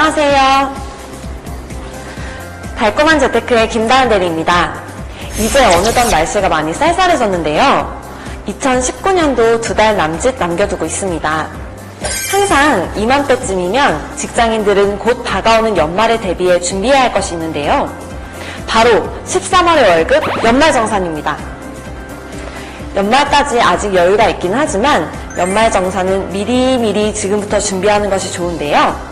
안녕하세요. 달콤한 재테크의 김다은 대리입니다. 이제 어느덧 날씨가 많이 쌀쌀해졌는데요. 2019년도 2달 남짓 남겨두고 있습니다. 항상 이맘때쯤이면 직장인들은 곧 다가오는 연말에 대비해 준비해야 할 것이 있는데요. 바로 13월의 월급 연말정산입니다. 연말까지 아직 여유가 있긴 하지만 연말정산은 미리미리 지금부터 준비하는 것이 좋은데요.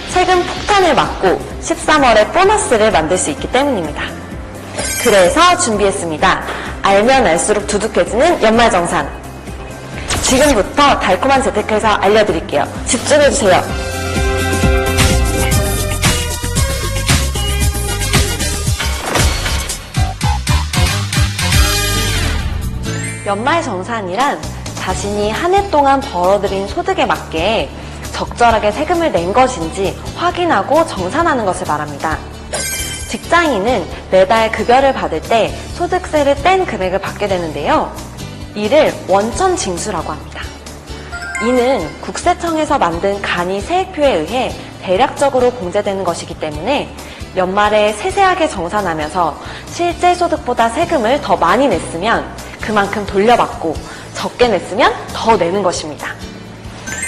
세금 폭탄을 막고 13월에 보너스를 만들 수 있기 때문입니다. 그래서 준비했습니다. 알면 알수록 두둑해지는 연말정산. 지금부터 달콤한 재테크에서 알려드릴게요. 집중해주세요. 연말정산이란 자신이 한 해 동안 벌어들인 소득에 맞게 적절하게 세금을 낸 것인지 확인하고 정산하는 것을 말합니다. 직장인은 매달 급여를 받을 때 소득세를 뗀 금액을 받게 되는데요. 이를 원천징수라고 합니다. 이는 국세청에서 만든 간이 세액표에 의해 대략적으로 공제되는 것이기 때문에 연말에 세세하게 정산하면서 실제 소득보다 세금을 더 많이 냈으면 그만큼 돌려받고 적게 냈으면 더 내는 것입니다.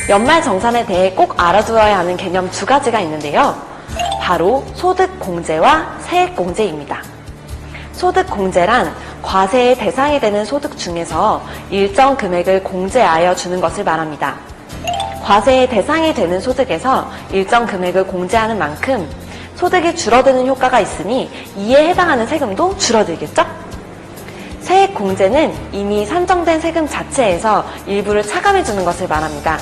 연말정산에 대해 꼭 알아두어야 하는 개념 두 가지가 있는데요. 바로 소득공제와 세액공제입니다. 소득공제란 과세의 대상이 되는 소득 중에서 일정 금액을 공제하여 주는 것을 말합니다. 과세의 대상이 되는 소득에서 일정 금액을 공제하는 만큼 소득이 줄어드는 효과가 있으니 이에 해당하는 세금도 줄어들겠죠? 세액공제는 이미 산정된 세금 자체에서 일부를 차감해 주는 것을 말합니다.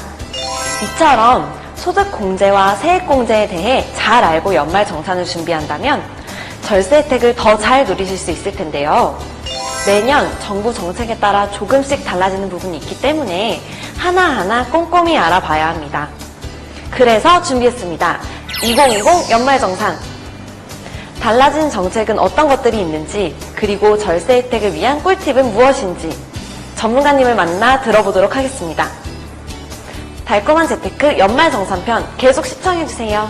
이처럼 소득공제와 세액공제에 대해 잘 알고 연말정산을 준비한다면 절세 혜택을 더 잘 누리실 수 있을 텐데요. 매년 정부 정책에 따라 조금씩 달라지는 부분이 있기 때문에 하나하나 꼼꼼히 알아봐야 합니다. 그래서 준비했습니다. 2020 연말정산. 달라진 정책은 어떤 것들이 있는지, 그리고 절세 혜택을 위한 꿀팁은 무엇인지 전문가님을 만나 들어보도록 하겠습니다. 달콤한 재테크 연말정산편 계속 시청해주세요.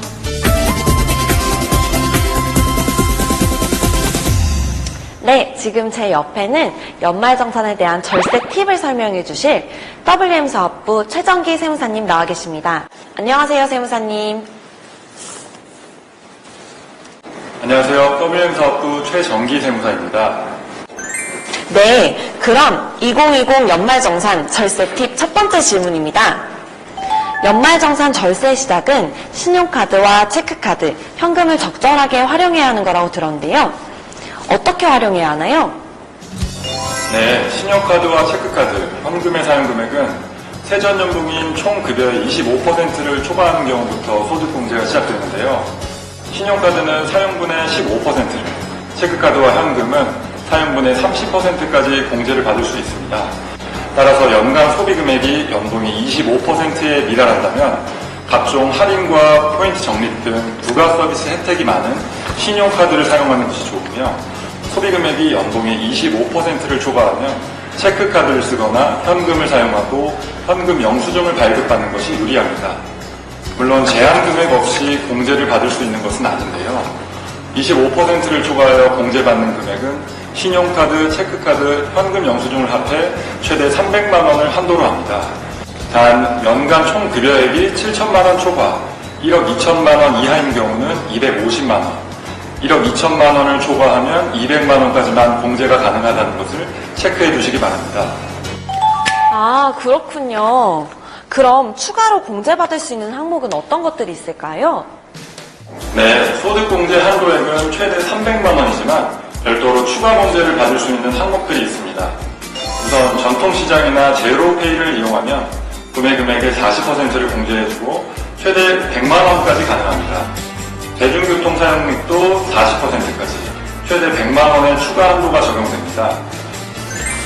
네, 지금 제 옆에는 연말정산에 대한 절세 팁을 설명해 주실 WM사업부 최정기 세무사님 나와 계십니다. 안녕하세요, 세무사님. 안녕하세요. WM사업부 최정기 세무사입니다. 네, 그럼 2020 연말정산 절세 팁 첫 번째 질문입니다. 연말정산 절세의 시작은 신용카드와 체크카드, 현금을 적절하게 활용해야 하는 거라고 들었는데요. 어떻게 활용해야 하나요? 네, 신용카드와 체크카드, 현금의 사용금액은 세전연봉인 총급여의 25%를 초과하는 경우부터 소득공제가 시작되는데요. 신용카드는 사용분의 15%를, 체크카드와 현금은 사용분의 30%까지 공제를 받을 수 있습니다. 따라서 연간 소비금액이 연봉이 25%에 미달한다면 각종 할인과 포인트 적립 등 부가 서비스 혜택이 많은 신용카드를 사용하는 것이 좋으며, 소비금액이 연봉의 25%를 초과하면 체크카드를 쓰거나 현금을 사용하고 현금 영수증을 발급받는 것이 유리합니다. 물론 제한금액 없이 공제를 받을 수 있는 것은 아닌데요. 25%를 초과하여 공제받는 금액은 신용카드, 체크카드, 현금 영수증을 합해 최대 300만 원을 한도로 합니다. 단 연간 총 급여액이 7천만 원 초과, 1억 2천만 원 이하인 경우는 250만 원, 1억 2천만 원을 초과하면 200만 원까지만 공제가 가능하다는 것을 체크해 두시기 바랍니다. 아, 그렇군요. 그럼 추가로 공제받을 수 있는 항목은 어떤 것들이 있을까요? 네, 소득공제 한도액은 최대 300만 원이지만 별도로 추가 공제를 받을 수 있는 항목들이 있습니다. 우선 전통시장이나 제로페이를 이용하면 구매 금액의 40%를 공제해주고 최대 100만 원까지 가능합니다. 대중교통 사용액도 40%까지 최대 100만 원의 추가 한도가 적용됩니다.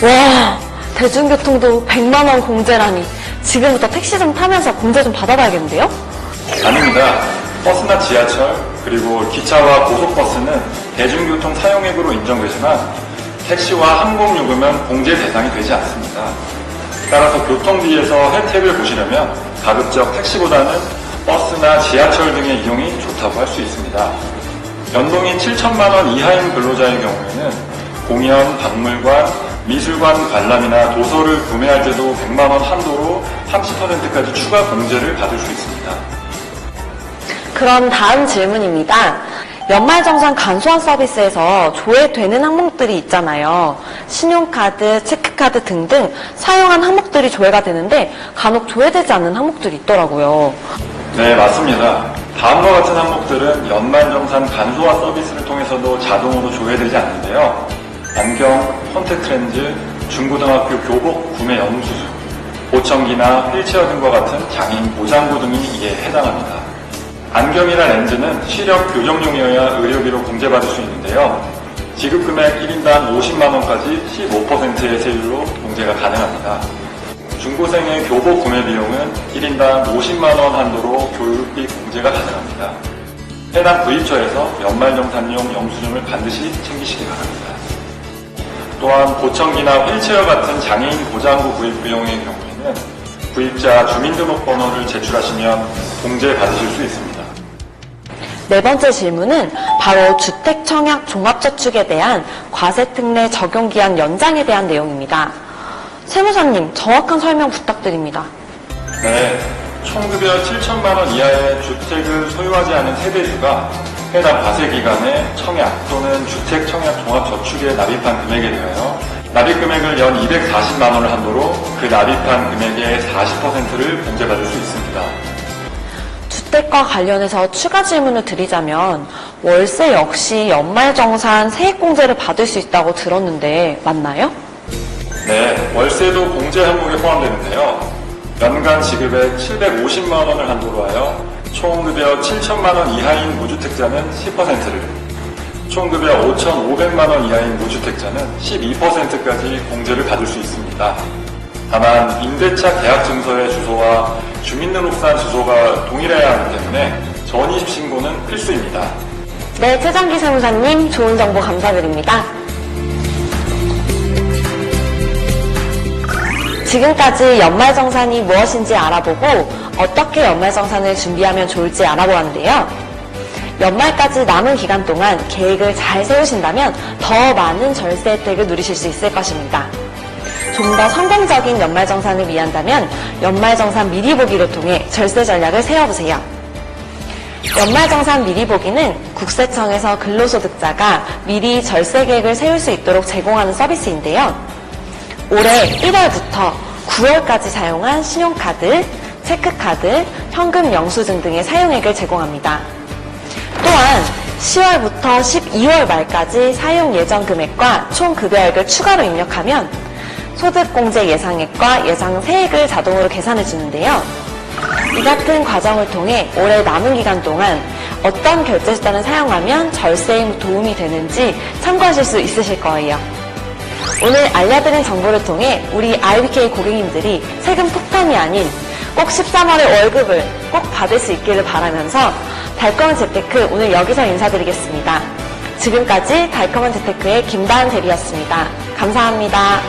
와, 대중교통도 100만 원 공제라니. 지금부터 택시 좀 타면서 공제 좀 받아봐야겠는데요? 아닙니다. 버스나 지하철, 그리고 기차와 고속버스는 대중교통 사용액으로 인정되지만 택시와 항공요금은 공제 대상이 되지 않습니다. 따라서 교통비에서 혜택을 보시려면 가급적 택시보다는 버스나 지하철 등의 이용이 좋다고 할 수 있습니다. 연봉이 7천만 원 이하인 근로자의 경우에는 공연, 박물관, 미술관 관람이나 도서를 구매할 때도 100만 원 한도로 30%까지 추가 공제를 받을 수 있습니다. 그럼 다음 질문입니다. 연말정산 간소화 서비스에서 조회되는 항목들이 있잖아요. 신용카드, 체크카드 등등 사용한 항목들이 조회가 되는데 간혹 조회되지 않는 항목들이 있더라고요. 네, 맞습니다. 다음과 같은 항목들은 연말정산 간소화 서비스를 통해서도 자동으로 조회되지 않는데요. 안경, 콘택트렌즈, 중고등학교 교복 구매 영수증, 보청기나 휠체어 등과 같은 장애인 보장구 등이 이에 해당합니다. 안경이나 렌즈는 시력 교정용이어야 의료비로 공제받을 수 있는데요. 지급금액 1인당 50만원까지 15%의 세율로 공제가 가능합니다. 중고생의 교복 구매 비용은 1인당 50만원 한도로 교육비 공제가 가능합니다. 해당 구입처에서 연말정산용 영수증을 반드시 챙기시기 바랍니다. 또한 보청기나 휠체어 같은 장애인 보장구 구입 비용의 경우에는 구입자 주민등록번호를 제출하시면 공제 받으실 수 있습니다. 네 번째 질문은 바로 주택청약 종합저축에 대한 과세특례 적용기한 연장에 대한 내용입니다. 세무사님, 정확한 설명 부탁드립니다. 네, 총급여 7천만 원 이하의 주택을 소유하지 않은 세대주가 해당 과세기간에 청약 또는 주택청약 종합저축에 납입한 금액에 대하여 납입금액을 연 240만 원을 한도로 그 납입한 금액의 40%를 공제받을 수 있습니다. 주택과 관련해서 추가 질문을 드리자면 월세 역시 연말정산 세액공제를 받을 수 있다고 들었는데 맞나요? 네, 월세도 공제 항목에 포함되는데요. 연간 지급액 750만 원을 한도로 하여 총급여 7천만 원 이하인 무주택자는 10%를, 총급여 5,500만 원 이하인 무주택자는 12%까지 공제를 받을 수 있습니다. 다만 임대차 계약 증서의 주소와 주민등록상 주소가 동일해야 하기 때문에 전입 신고는 필수입니다. 네, 최정기 세무사님 좋은 정보 감사드립니다. 지금까지 연말정산이 무엇인지 알아보고 어떻게 연말정산을 준비하면 좋을지 알아보았는데요. 연말까지 남은 기간 동안 계획을 잘 세우신다면 더 많은 절세 혜택을 누리실 수 있을 것입니다. 좀 더 성공적인 연말정산을 위한다면 연말정산 미리보기를 통해 절세 전략을 세워보세요. 연말정산 미리보기는 국세청에서 근로소득자가 미리 절세 계획을 세울 수 있도록 제공하는 서비스인데요. 올해 1월부터 9월까지 사용한 신용카드, 체크카드, 현금 영수증 등의 사용액을 제공합니다. 또한 10월부터 12월 말까지 사용 예정 금액과 총 급여액을 추가로 입력하면 소득공제 예상액과 예상 세액을 자동으로 계산해 주는데요. 이 같은 과정을 통해 올해 남은 기간 동안 어떤 결제수단을 사용하면 절세에 도움이 되는지 참고하실 수 있으실 거예요. 오늘 알려드린 정보를 통해 우리 IBK 고객님들이 세금 폭탄이 아닌 꼭 13월의 월급을 꼭 받을 수 있기를 바라면서 달콤한 재테크 오늘 여기서 인사드리겠습니다. 지금까지 달콤한 재테크의 김다은 대리였습니다. 감사합니다.